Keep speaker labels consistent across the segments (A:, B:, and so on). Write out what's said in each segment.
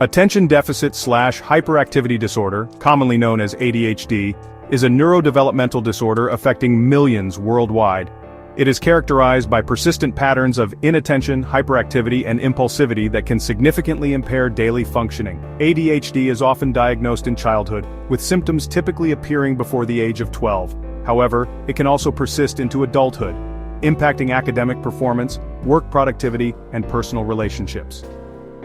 A: Attention Deficit/Hyperactivity Disorder, commonly known as ADHD, is a neurodevelopmental disorder affecting millions worldwide. It is characterized by persistent patterns of inattention, hyperactivity, and impulsivity that can significantly impair daily functioning. ADHD is often diagnosed in childhood, with symptoms typically appearing before the age of 12. However, it can also persist into adulthood, impacting academic performance, work productivity, and personal relationships.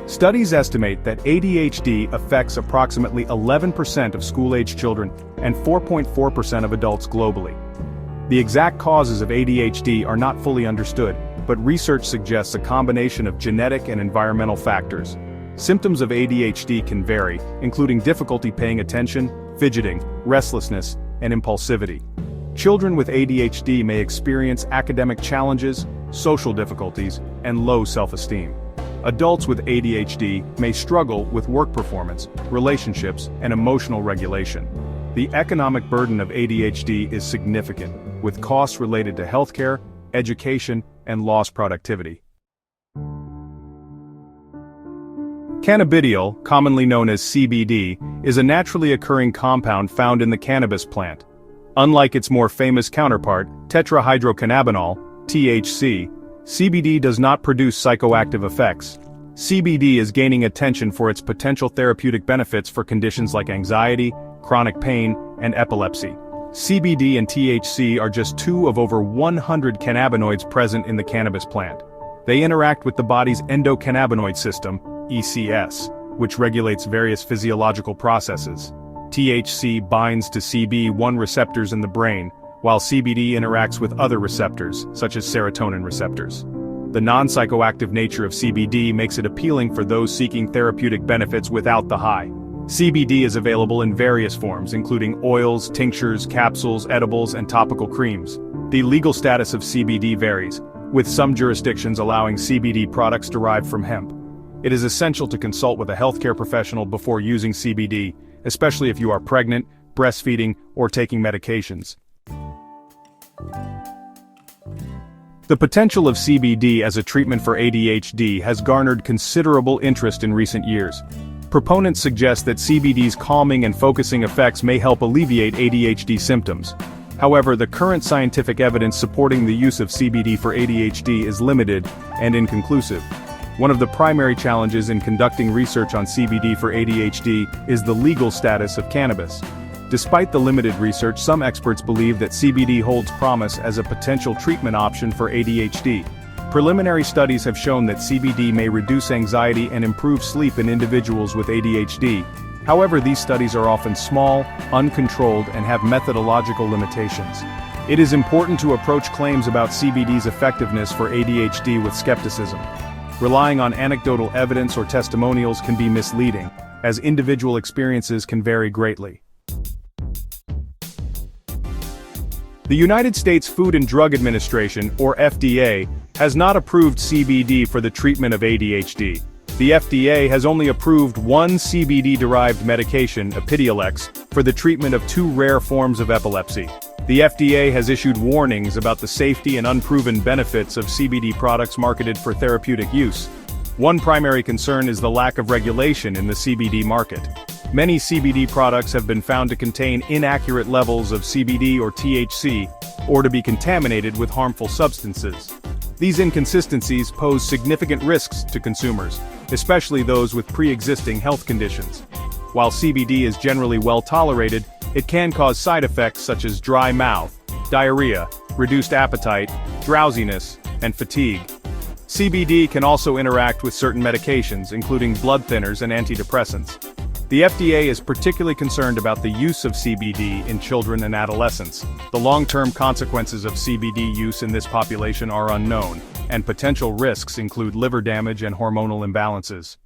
A: Studies estimate that ADHD affects approximately 11% of school-age children and 4.4% of adults globally. The exact causes of ADHD are not fully understood, but research suggests a combination of genetic and environmental factors. Symptoms of ADHD can vary, including difficulty paying attention, fidgeting, restlessness, and impulsivity. Children with ADHD may experience academic challenges, social difficulties, and low self-esteem. Adults with ADHD may struggle with work performance, relationships, and emotional regulation. The economic burden of ADHD is significant, with costs related to healthcare, education, and lost productivity. Cannabidiol, commonly known as CBD, is a naturally occurring compound found in the cannabis plant. Unlike its more famous counterpart, tetrahydrocannabinol, THC, CBD does not produce psychoactive effects. CBD is gaining attention for its potential therapeutic benefits for conditions like anxiety, chronic pain, and epilepsy. CBD and THC are just two of over 100 cannabinoids present in the cannabis plant. They interact with the body's endocannabinoid system, ECS, which regulates various physiological processes. THC binds to CB1 receptors in the brain, while CBD interacts with other receptors, such as serotonin receptors. The non-psychoactive nature of CBD makes it appealing for those seeking therapeutic benefits without the high. CBD is available in various forms, including oils, tinctures, capsules, edibles, and topical creams. The legal status of CBD varies, with some jurisdictions allowing CBD products derived from hemp. It is essential to consult with a healthcare professional before using CBD, especially if you are pregnant, breastfeeding, or taking medications. The potential of CBD as a treatment for ADHD has garnered considerable interest in recent years. Proponents suggest that CBD's calming and focusing effects may help alleviate ADHD symptoms. However, the current scientific evidence supporting the use of CBD for ADHD is limited and inconclusive. One of the primary challenges in conducting research on CBD for ADHD is the legal status of cannabis. Despite the limited research, some experts believe that CBD holds promise as a potential treatment option for ADHD. Preliminary studies have shown that CBD may reduce anxiety and improve sleep in individuals with ADHD. However, these studies are often small, uncontrolled, and have methodological limitations. It is important to approach claims about CBD's effectiveness for ADHD with skepticism. Relying on anecdotal evidence or testimonials can be misleading, as individual experiences can vary greatly. The United States Food and Drug Administration, or FDA, has not approved CBD for the treatment of ADHD. The FDA has only approved one CBD-derived medication, Epidiolex, for the treatment of two rare forms of epilepsy. The FDA has issued warnings about the safety and unproven benefits of CBD products marketed for therapeutic use. One primary concern is the lack of regulation in the CBD market. Many CBD products have been found to contain inaccurate levels of CBD or THC, or to be contaminated with harmful substances. These inconsistencies pose significant risks to consumers, especially those with pre-existing health conditions. While CBD is generally well tolerated, it can cause side effects such as dry mouth, diarrhea, reduced appetite, drowsiness, and fatigue. CBD can also interact with certain medications, including blood thinners and antidepressants. The FDA is particularly concerned about the use of CBD in children and adolescents. The long-term consequences of CBD use in this population are unknown, and potential risks include liver damage and hormonal imbalances.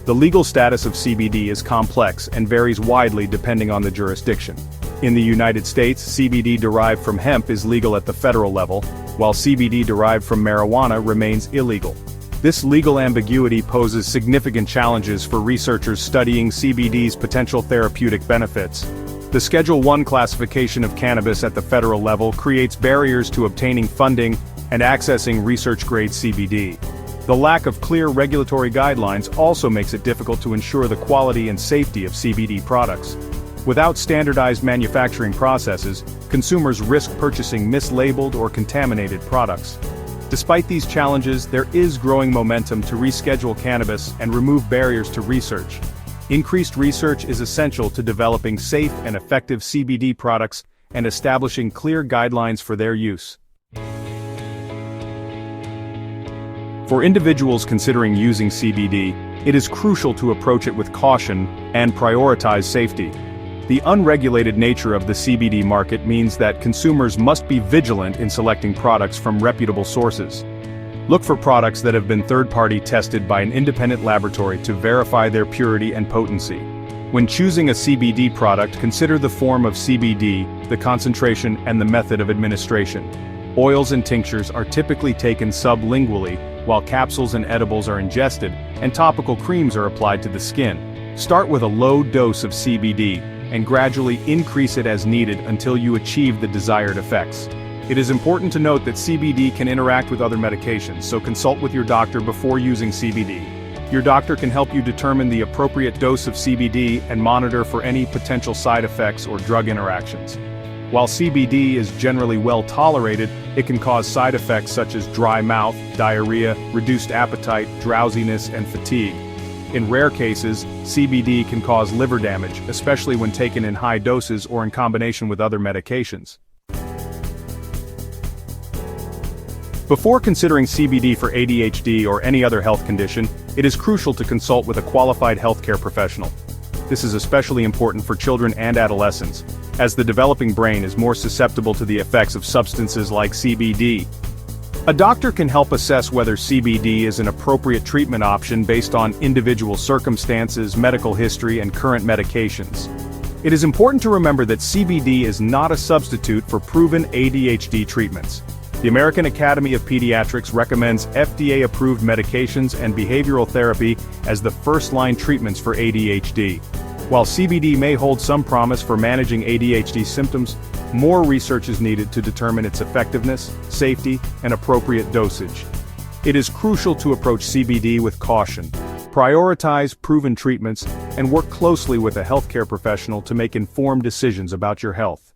A: The legal status of CBD is complex and varies widely depending on the jurisdiction. In the United States, CBD derived from hemp is legal at the federal level, while CBD derived from marijuana remains illegal. This legal ambiguity poses significant challenges for researchers studying CBD's potential therapeutic benefits. The Schedule I classification of cannabis at the federal level creates barriers to obtaining funding and accessing research-grade CBD. The lack of clear regulatory guidelines also makes it difficult to ensure the quality and safety of CBD products. Without standardized manufacturing processes, consumers risk purchasing mislabeled or contaminated products. Despite these challenges, there is growing momentum to reschedule cannabis and remove barriers to research. Increased research is essential to developing safe and effective CBD products and establishing clear guidelines for their use. For individuals considering using CBD, it is crucial to approach it with caution and prioritize safety. The unregulated nature of the CBD market means that consumers must be vigilant in selecting products from reputable sources. Look for products that have been third-party tested by an independent laboratory to verify their purity and potency. When choosing a CBD product, consider the form of CBD, the concentration, and the method of administration. Oils and tinctures are typically taken sublingually, while capsules and edibles are ingested, and topical creams are applied to the skin. Start with a low dose of CBD, and gradually increase it as needed until you achieve the desired effects. It is important to note that CBD can interact with other medications, so consult with your doctor before using CBD. Your doctor can help you determine the appropriate dose of CBD and monitor for any potential side effects or drug interactions. While CBD is generally well tolerated, it can cause side effects such as dry mouth, diarrhea, reduced appetite, drowsiness, and fatigue. In rare cases, CBD can cause liver damage, especially when taken in high doses or in combination with other medications. Before considering CBD for ADHD or any other health condition, it is crucial to consult with a qualified healthcare professional. This is especially important for children and adolescents, as the developing brain is more susceptible to the effects of substances like CBD. A doctor can help assess whether CBD is an appropriate treatment option based on individual circumstances, medical history, and current medications. It is important to remember that CBD is not a substitute for proven ADHD treatments. The American Academy of Pediatrics recommends FDA-approved medications and behavioral therapy as the first-line treatments for ADHD. While CBD may hold some promise for managing ADHD symptoms, more research is needed to determine its effectiveness, safety, and appropriate dosage. It is crucial to approach CBD with caution, prioritize proven treatments, and work closely with a healthcare professional to make informed decisions about your health.